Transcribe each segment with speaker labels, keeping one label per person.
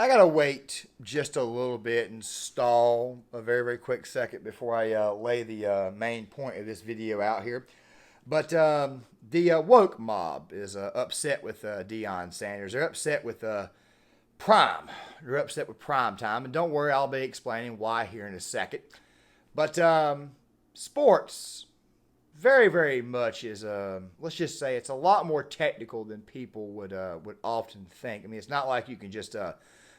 Speaker 1: I gotta wait just a little bit and stall a very, very quick second before I lay the main point of this video out here. But the woke mob is upset with Deon Sanders. They're upset with Prime. They're upset with prime time. And don't worry, I'll be explaining why here in a second. But sports, very, very much is, let's just say it's a lot more technical than people would often think. I mean, it's not like you can just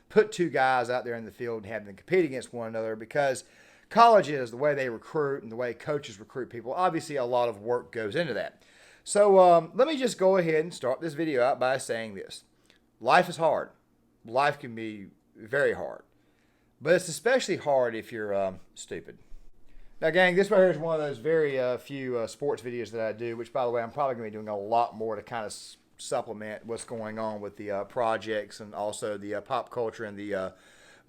Speaker 1: put two guys out there in the field and have them compete against one another, because colleges, the way they recruit and the way coaches recruit people, obviously a lot of work goes into that. So let me just go ahead and start this video out by saying this. Life is hard. Life can be very hard. But it's especially hard if you're stupid. Now, gang, this right here is one of those very few sports videos that I do, which, by the way, I'm probably going to be doing a lot more to kind of supplement what's going on with the projects and also the pop culture and the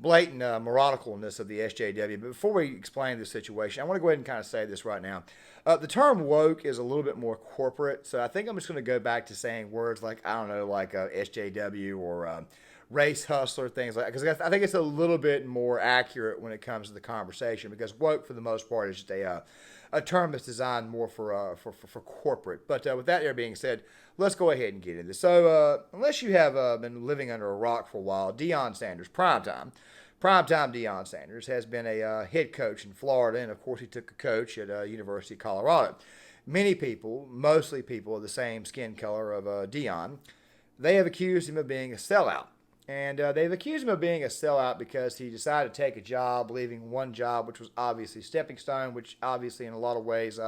Speaker 1: blatant moronicalness of the SJW. But before we explain this situation, I want to go ahead and kind of say this right now. The term woke is a little bit more corporate, so I think I'm just going to go back to saying words like, I don't know, like SJW or race hustler, things like that, because I think it's a little bit more accurate when it comes to the conversation, because woke, for the most part, is just a term that's designed more for corporate. But with that there being said, let's go ahead and get into this. So unless you have been living under a rock for a while, Deon Sanders, primetime Deon Sanders, has been a head coach in Florida, and of course he took a coach at University of Colorado. Many people, mostly people of the same skin color of Deon, they have accused him of being a sellout. And they've accused him of being a sellout because he decided to take a job, leaving one job, which was obviously stepping stone, which obviously in a lot of ways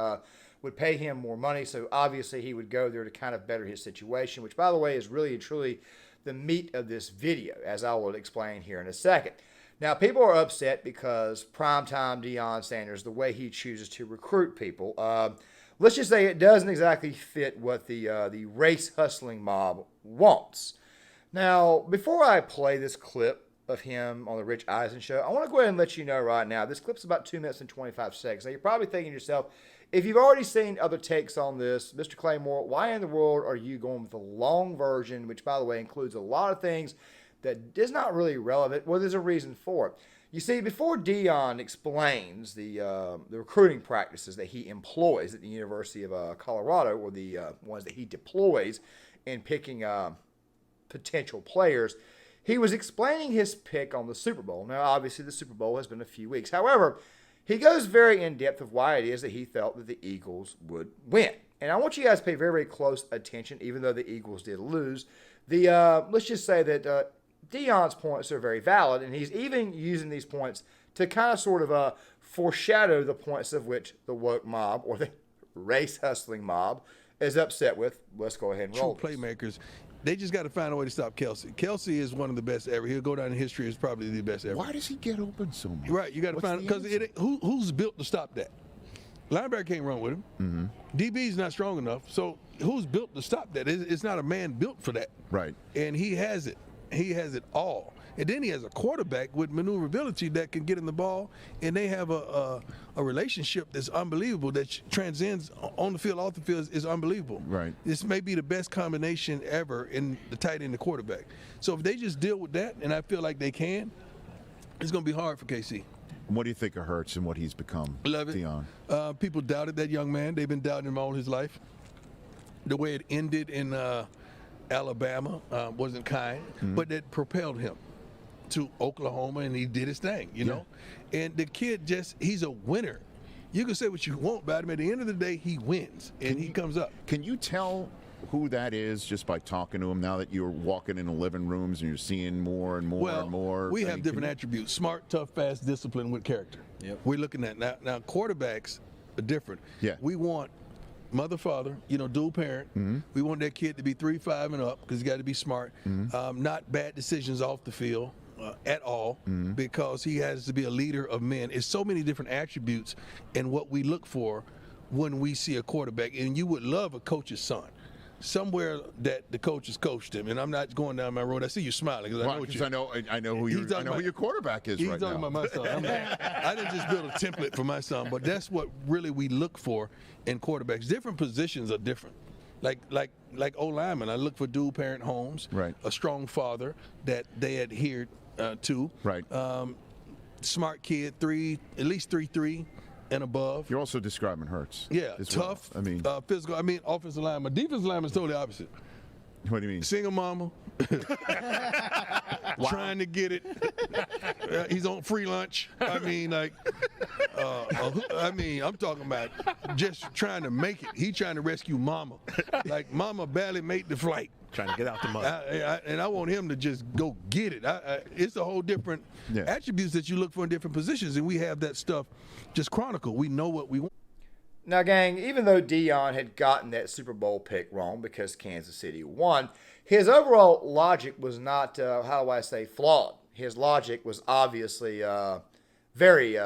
Speaker 1: would pay him more money. So obviously he would go there to kind of better his situation, which, by the way, is really and truly the meat of this video, as I will explain here in a second. Now, people are upset because primetime Deon Sanders, the way he chooses to recruit people, let's just say it doesn't exactly fit what the race hustling mob wants. Now, before I play this clip of him on the Rich Eisen show, I want to go ahead and let you know right now, this clip's about 2 minutes and 25 seconds. Now, you're probably thinking to yourself, if you've already seen other takes on this, Mr. Claymore, why in the world are you going with the long version, which, by the way, includes a lot of things that is not really relevant? Well, there's a reason for it. You see, before Deon explains the recruiting practices that he employs at the University of Colorado, or the ones that he deploys in picking potential players, he was explaining his pick on the Super Bowl. Now, obviously, the Super Bowl has been a few weeks. However, he goes very in-depth of why it is that he felt that the Eagles would win. And I want you guys to pay very, very close attention, even though the Eagles did lose. Let's just say that Deon's points are very valid, and he's even using these points to kind of sort of foreshadow the points of which the woke mob, or the race hustling mob, is upset with. Let's go ahead and roll.
Speaker 2: True playmakers. They just got to find a way to stop Kelsey. Kelsey is one of the best ever. He'll go down in history as probably the best ever.
Speaker 3: Why does he get open so much?
Speaker 2: Right, you got to find, because who's built to stop that? Linebacker can't run with him. Mm-hmm. DB's not strong enough. So who's built to stop that? It's not a man built for that.
Speaker 3: Right.
Speaker 2: And he has it. He has it all. And then he has a quarterback with maneuverability that can get in the ball, and they have a relationship that's unbelievable, that transcends on the field, off the field, is unbelievable.
Speaker 3: Right.
Speaker 2: This may be the best combination ever in the tight end and the quarterback. So if they just deal with that, and I feel like they can, it's going to be hard for KC.
Speaker 3: What do you think of Hurts and what he's become?
Speaker 2: Love it.
Speaker 3: Deon.
Speaker 2: People doubted that young man. They've been doubting him all his life. The way it ended in Alabama wasn't kind, but that propelled him to Oklahoma, and he did his thing, you know. And the kid he's a winner. You can say what you want about him. At the end of the day, he wins, and he comes up.
Speaker 3: Can you tell who that is just by talking to him, now that you're walking in the living rooms and you're seeing more and more and more?
Speaker 2: We have different attributes: smart, tough, fast, disciplined with character.
Speaker 1: Yep.
Speaker 2: We're looking at now quarterbacks are different.
Speaker 3: Yeah.
Speaker 2: We want mother, father, dual parent. Mm-hmm. We want that kid to be 3, 5 and up, because he's got to be smart. Mm-hmm. Not bad decisions off the field at all, because he has to be a leader of men. It's so many different attributes and what we look for when we see a quarterback. And you would love a coach's son. Somewhere that the coaches coached him, and I'm not going down my road. I see you smiling because
Speaker 3: I know who your quarterback is right now.
Speaker 2: He's talking about my son. I didn't just build a template for my son, but that's what really we look for in quarterbacks. Different positions are different. Like O lineman, I look for dual parent homes,
Speaker 3: right.
Speaker 2: A strong father that they adhered 2.
Speaker 3: Right.
Speaker 2: Smart kid, at least 3.3 and above.
Speaker 3: You're also describing Hurts.
Speaker 2: Yeah,
Speaker 3: as
Speaker 2: tough.
Speaker 3: Well. I mean,
Speaker 2: physical. I mean, offensive line. My defensive line is totally opposite.
Speaker 3: what do you mean?
Speaker 2: Single mama. Trying to get it. He's on free lunch. I mean, like, I'm talking about just trying to make it. He trying to rescue mama. Like, mama barely made the flight.
Speaker 4: Trying to get out the mud.
Speaker 2: And I want him to just go get it. It's a whole different attributes that you look for in different positions, and we have that stuff just chronicled. We know what we want.
Speaker 1: Now, gang, even though Deon had gotten that Super Bowl pick wrong because Kansas City won, his overall logic was not, flawed. His logic was obviously very,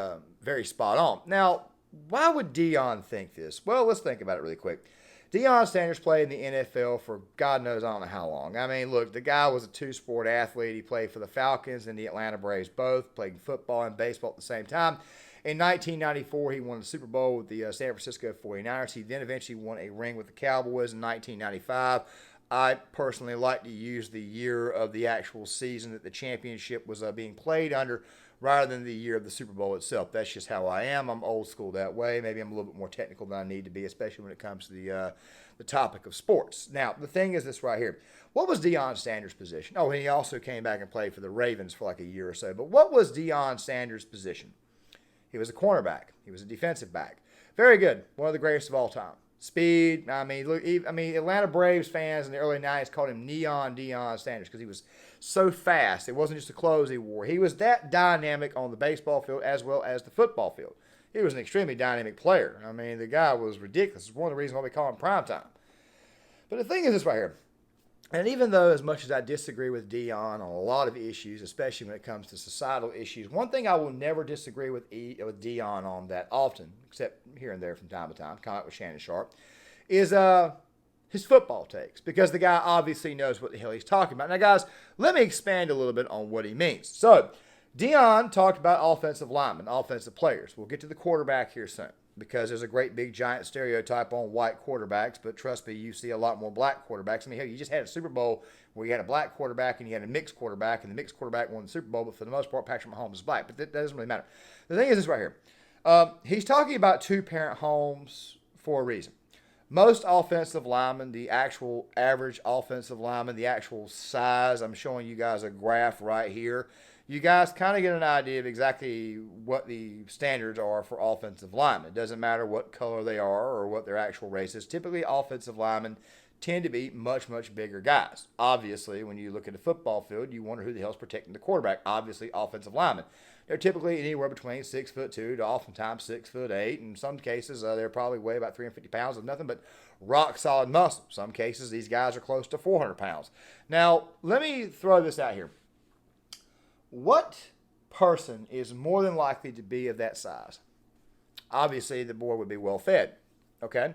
Speaker 1: very spot on. Now, why would Deon think this? Well, let's think about it really quick. Deon Sanders played in the NFL for God knows I don't know how long. I mean, look, the guy was a two-sport athlete. He played for the Falcons and the Atlanta Braves both, played football and baseball at the same time. In 1994, he won the Super Bowl with the San Francisco 49ers. He then eventually won a ring with the Cowboys in 1995. I personally like to use the year of the actual season that the championship was being played under rather than the year of the Super Bowl itself. That's just how I am. I'm old school that way. Maybe I'm a little bit more technical than I need to be, especially when it comes to the topic of sports. Now, the thing is this right here. What was Deon Sanders' position? Oh, and he also came back and played for the Ravens for like a year or so. But what was Deon Sanders' position? He was a cornerback. He was a defensive back. Very good. One of the greatest of all time. Speed. I mean, Atlanta Braves fans in the early 90s called him Neon Deon Sanders because he was so fast. It wasn't just the clothes he wore. He was that dynamic on the baseball field as well as the football field. He was an extremely dynamic player. I mean, the guy was ridiculous. It's one of the reasons why we call him primetime. But the thing is this right here. And even though as much as I disagree with Deon on a lot of issues, especially when it comes to societal issues, one thing I will never disagree with Deon on that often, except here and there from time to time, kind of like with Shannon Sharp, is his football takes. Because the guy obviously knows what the hell he's talking about. Now, guys, let me expand a little bit on what he means. So, Deon talked about offensive linemen, offensive players. We'll get to the quarterback here soon, because there's a great big giant stereotype on white quarterbacks, but trust me, you see a lot more black quarterbacks. I mean, hell, you just had a Super Bowl where you had a black quarterback and you had a mixed quarterback, and the mixed quarterback won the Super Bowl, but for the most part, Patrick Mahomes is black, but that doesn't really matter. The thing is this right here. He's talking about two-parent homes for a reason. Most offensive linemen, the actual average offensive lineman, the actual size, I'm showing you guys a graph right here. You guys kind of get an idea of exactly what the standards are for offensive linemen. It doesn't matter what color they are or what their actual race is. Typically, offensive linemen tend to be much, much bigger guys. Obviously, when you look at the football field, you wonder who the hell's protecting the quarterback. Obviously, offensive linemen. They're typically anywhere between 6'2" to oftentimes 6'8". In some cases, they're probably weigh about 350 pounds of nothing but rock solid muscle. Some cases, these guys are close to 400 pounds. Now, let me throw this out here. What person is more than likely to be of that size? Obviously, the boy would be well fed. Okay?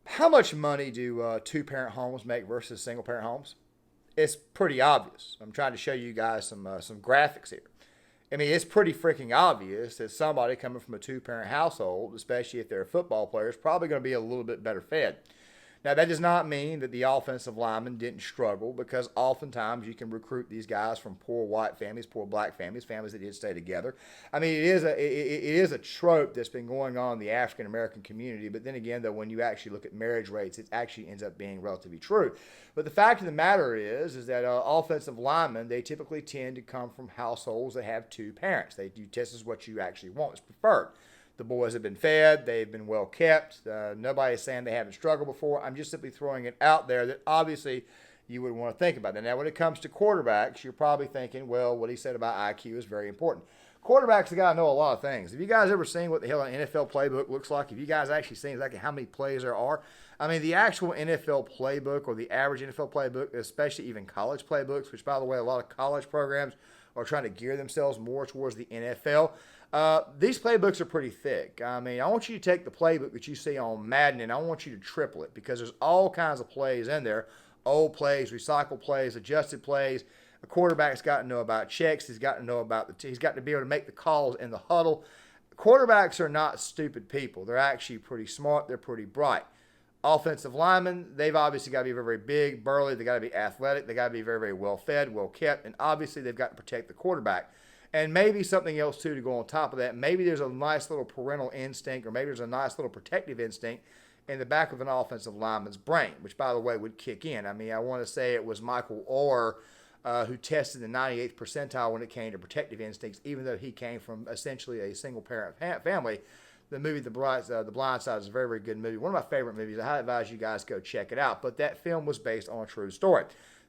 Speaker 1: How much money do two-parent homes make versus single-parent homes? It's pretty obvious. I'm trying to show you guys some graphics here. I mean, it's pretty freaking obvious that somebody coming from a two-parent household, especially if they're a football player, is probably going to be a little bit better fed. Now, that does not mean that the offensive linemen didn't struggle, because oftentimes you can recruit these guys from poor white families, poor black families, families that did stay together. I mean, it is a trope that's been going on in the African-American community, but then again, though, when you actually look at marriage rates, it actually ends up being relatively true. But the fact of the matter is that offensive linemen, they typically tend to come from households that have two parents. They do test as what you actually want. It's preferred. The boys have been fed. They've been well kept. Nobody's saying they haven't struggled before. I'm just simply throwing it out there that obviously you would want to think about that. Now, when it comes to quarterbacks, you're probably thinking, well, what he said about IQ is very important. Quarterbacks have got to know a lot of things. Have you guys ever seen what the hell an NFL playbook looks like? Have you guys actually seen exactly how many plays there are? I mean, the actual NFL playbook, or the average NFL playbook, especially even college playbooks, which, by the way, a lot of college programs are trying to gear themselves more towards the NFL. These playbooks are pretty thick. I mean, I want you to take the playbook that you see on Madden, and I want you to triple it, because there's all kinds of plays in there. Old plays, recycled plays, adjusted plays. A quarterback's got to know about checks. He's got to know about he's got to be able to make the calls in the huddle. Quarterbacks are not stupid people. They're actually pretty smart. They're pretty bright. Offensive linemen, they've obviously got to be very, very big, burly. They got to be athletic. They got to be very, very well fed, well kept, and obviously they've got to protect the quarterback. And maybe something else too to go on top of that. Maybe there's a nice little parental instinct, or maybe there's a nice little protective instinct in the back of an offensive lineman's brain, which, by the way, would kick in. I mean, I want to say it was Michael Orr who tested the 98th percentile when it came to protective instincts, even though he came from essentially a single-parent family. The movie The Blind Side is a very, very good movie. One of my favorite movies. I highly advise you guys go check it out. But that film was based on a true story.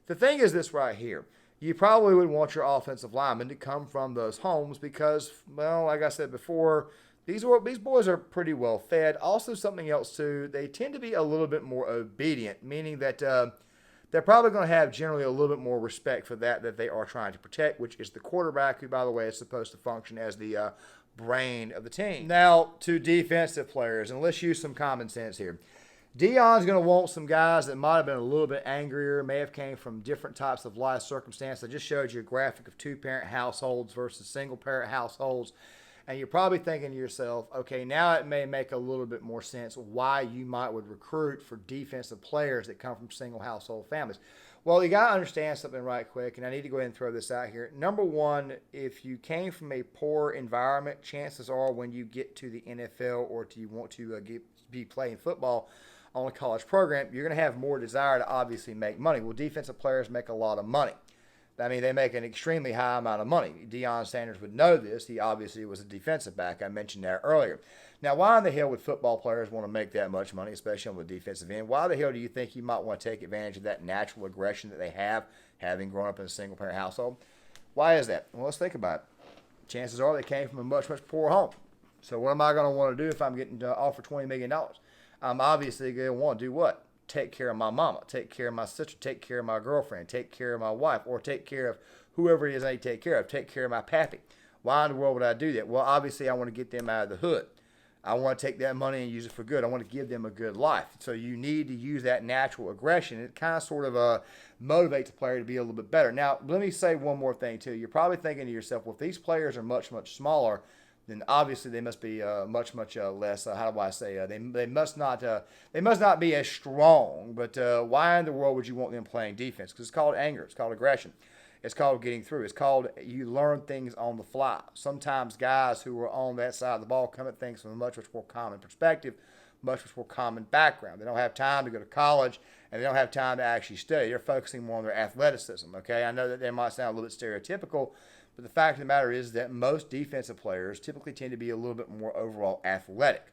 Speaker 1: The thing is this right here. You probably would want your offensive linemen to come from those homes because, well, like I said before, these boys are pretty well fed. Also, something else too, they tend to be a little bit more obedient, meaning that they're probably going to have generally a little bit more respect for that they are trying to protect, which is the quarterback, who, by the way, is supposed to function as the brain of the team. Now, to defensive players, and let's use some common sense here. Deon's going to want some guys that might have been a little bit angrier, may have came from different types of life circumstances. I just showed you a graphic of two-parent households versus single-parent households. And you're probably thinking to yourself, okay, now it may make a little bit more sense why you would recruit for defensive players that come from single household families. Well, you got to understand something right quick, and I need to go ahead and throw this out here. Number one, if you came from a poor environment, chances are when you get to the NFL or you want to be playing football on a college program, you're going to have more desire to obviously make money. Well, defensive players make a lot of money. I mean, they make an extremely high amount of money. Deon Sanders would know this. He obviously was a defensive back. I mentioned that earlier. Now, why in the hell would football players want to make that much money, especially on the defensive end? Why the hell do you think you might want to take advantage of that natural aggression that they have, having grown up in a single-parent household? Why is that? Well, let's think about it. Chances are they came from a much, much poorer home. So what am I going to want to do if I'm getting offered $20 million? I'm obviously going to want to do what? Take care of my mama, take care of my sister, take care of my girlfriend, take care of my wife, or take care of whoever it is I take care of, take care of my pappy. Why in the world would I do that? Well, obviously I want to get them out of the hood. I want to take that money and use it for good. I want to give them a good life. So you need to use that natural aggression. It kind of sort of motivates the player to be a little bit better. Now, let me say one more thing too. You're probably thinking to yourself, well, if these players are much, much smaller, then obviously they must be much, much less. How do I say? They must not be as strong. But why in the world would you want them playing defense? Because it's called anger. It's called aggression. It's called getting through. It's called you learn things on the fly. Sometimes guys who are on that side of the ball come at things from a much, much more common perspective, much, much more common background. They don't have time to go to college, and they don't have time to actually study. They're focusing more on their athleticism. Okay, I know that might sound a little bit stereotypical, but the fact of the matter is that most defensive players typically tend to be a little bit more overall athletic.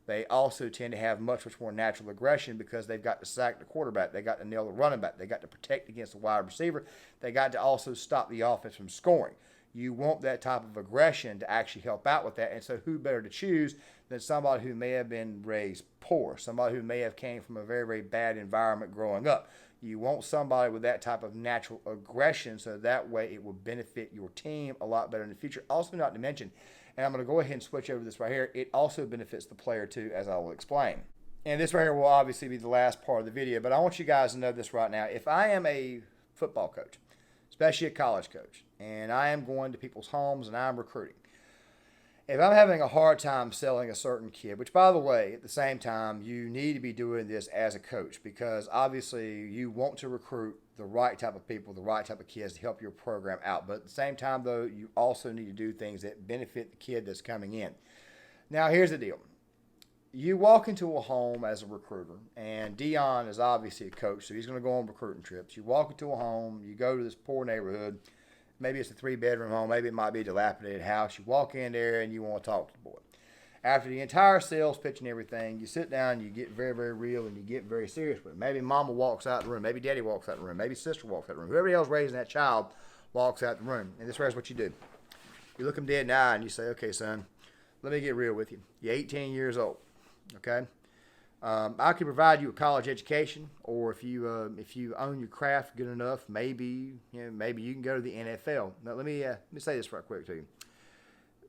Speaker 1: They also tend to have much, much more natural aggression because they've got to sack the quarterback. They got to nail the running back. They got to protect against the wide receiver. They got to also stop the offense from scoring. You want that type of aggression to actually help out with that. And so who better to choose than somebody who may have been raised poor, somebody who may have came from a very, very bad environment growing up. You want somebody with that type of natural aggression so that way it will benefit your team a lot better in the future. Also, not to mention, and I'm going to go ahead and switch over to this right here, it also benefits the player too, as I will explain. And this right here will obviously be the last part of the video, but I want you guys to know this right now. If I am a football coach, especially a college coach, and I am going to people's homes and I'm recruiting, if I'm having a hard time selling a certain kid, which, by the way, at the same time, you need to be doing this as a coach because obviously you want to recruit the right type of people, the right type of kids to help your program out. But at the same time, though, you also need to do things that benefit the kid that's coming in. Now, here's the deal. You walk into a home as a recruiter, and Deon is obviously a coach, so he's going to go on recruiting trips. You walk into a home, you go to this poor neighborhood. Maybe it's a 3-bedroom home. Maybe it might be a dilapidated house. You walk in there and you want to talk to the boy. After the entire sales pitch and everything, you sit down, you get very, very real, and you get very serious with it. Maybe mama walks out the room. Maybe daddy walks out the room. Maybe sister walks out the room. Whoever else raising that child walks out the room. And this is what you do. You look them dead in the eye and you say, okay, son, let me get real with you. You're 18 years old, okay? I can provide you a college education, or if you own your craft good enough, maybe you can go to the NFL. Now let me say this right quick to you.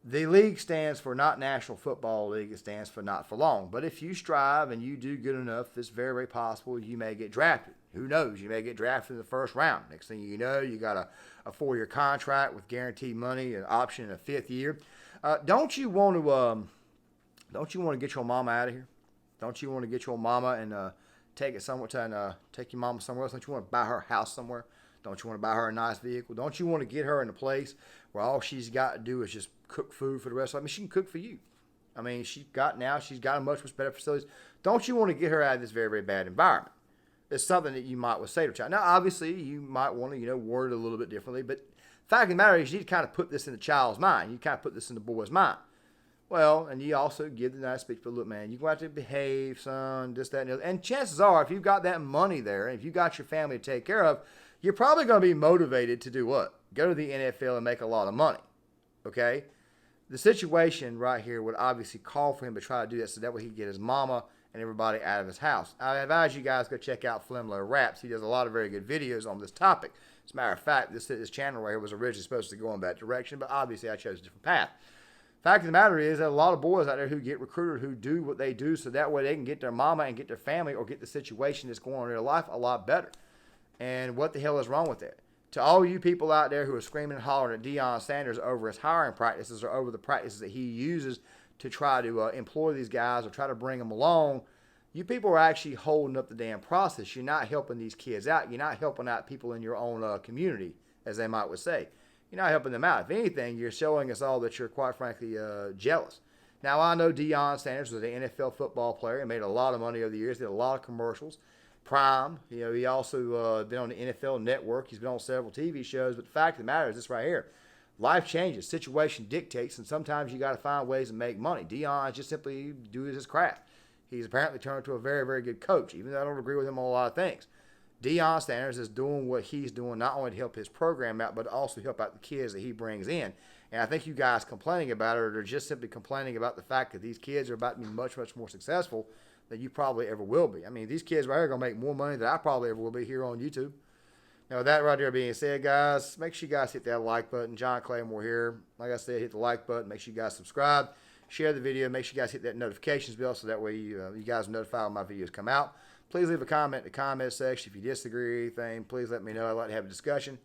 Speaker 1: The league stands for not National Football League. It stands for not for long. But if you strive and you do good enough, it's very, very possible you may get drafted. Who knows? You may get drafted in the first round. Next thing you know, you got a 4-year contract with guaranteed money, an option in a 5th year. Don't you want to get your mama out of here? Don't you want to get your mama and take it somewhere and take your mama somewhere else? Don't you want to buy her a house somewhere? Don't you want to buy her a nice vehicle? Don't you want to get her in a place where all she's got to do is just cook food for the rest of her? I mean, she can cook for you. I mean, she's got a much better facilities. Don't you want to get her out of this very, very bad environment? It's something that you might say to a child. Now, obviously, you might want to, word it a little bit differently, but the fact of the matter is you need to kind of put this in the child's mind. You kind of put this in the boy's mind. Well, and you also give the nice speech, but look, man, you go out to behave, son, this, that, and the other. And chances are, if you've got that money there, and if you've got your family to take care of, you're probably going to be motivated to do what? Go to the NFL and make a lot of money, okay? The situation right here would obviously call for him to try to do that so that way he can get his mama and everybody out of his house. I advise you guys go check out Flemlo Raps. He does a lot of very good videos on this topic. As a matter of fact, this channel right here was originally supposed to go in that direction, but obviously I chose a different path. Fact of the matter is that a lot of boys out there who get recruited who do what they do so that way they can get their mama and get their family or get the situation that's going on in their life a lot better. And what the hell is wrong with that? To all you people out there who are screaming and hollering at Deon Sanders over his hiring practices or over the practices that he uses to try to employ these guys or try to bring them along, you people are actually holding up the damn process. You're not helping these kids out. You're not helping out people in your own community, as they might would say. You're not helping them out. If anything, you're showing us all that you're quite frankly jealous. Now, I know Deon Sanders was an NFL football player and made a lot of money over the years, did a lot of commercials. Prime, he also been on the NFL Network. He's been on several TV shows. But the fact of the matter is this right here. Life changes. Situation dictates, and sometimes you got to find ways to make money. Deon just simply doing his craft. He's apparently turned into a very, very good coach, even though I don't agree with him on a lot of things. Deon Sanders is doing what he's doing not only to help his program out, but also help out the kids that he brings in. And I think you guys complaining about it are just simply complaining about the fact that these kids are about to be much, much more successful than you probably ever will be. I mean, these kids right here are going to make more money than I probably ever will be here on YouTube. Now, with that right there being said, guys, make sure you guys hit that like button. John Claymore here. Like I said, hit the like button. Make sure you guys subscribe. Share the video. Make sure you guys hit that notifications bell so that way you guys are notified when my videos come out. Please leave a comment in the comment section. If you disagree or anything, please let me know. I'd like to have a discussion.